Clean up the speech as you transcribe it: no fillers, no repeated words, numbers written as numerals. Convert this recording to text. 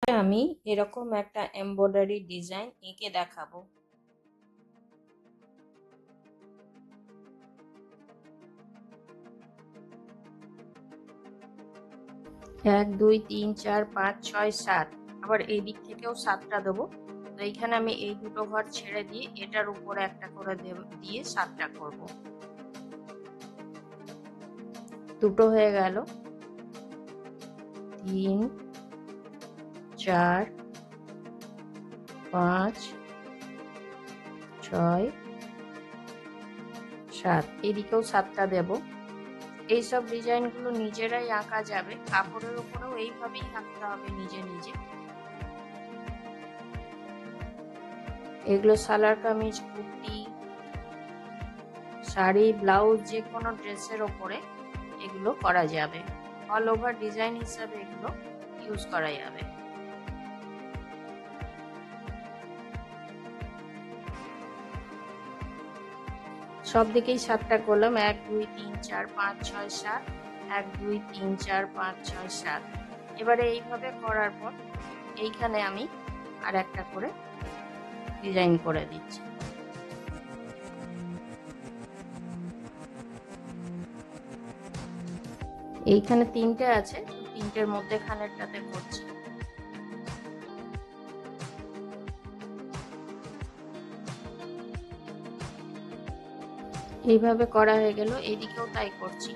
আমি এরকম একটা এমব্রয়ডারি ডিজাইন এঁকে দেখাবো। 1 2 3 4 5 6 7, আবার এই দিক থেকেও 7টা দেবো। তো এইখানে আমি এই দুটো ঘর ছেড়ে দিয়ে এটার উপরে একটা করে দিয়ে 7টা করব। দুটো হয়ে গেল, 3 4 5 6 7, এদিকেও 7টা দেব। এইসব ডিজাইনগুলো নিজেরাই আঁকা যাবে, কাপড়ের উপরেও এইভাবেই আঁকতে হবে নিজে নিজে। এগুলো সালোয়ার কামিজ, কুর্তি, শাড়ি, ব্লাউজ, যে কোনো ড্রেসের ওপরে এগুলো করা যাবে। অল ওভার ডিজাইন হিসাবে এগুলো ইউজ করা যাবে। সব দিকেই 7টা করলাম, 1 2 3 4 5 6 7, 1 2 3 4 5 6 7। এবারে এইভাবে করার পর এইখানে আমি আর একটা করে ডিজাইন করে দিচ্ছি। এইখানে 3টে আছে, 3টের মধ্যে খানেরটাতে করছি। এইভাবে করা হয়ে গেল, এদিকেও তাই করছি।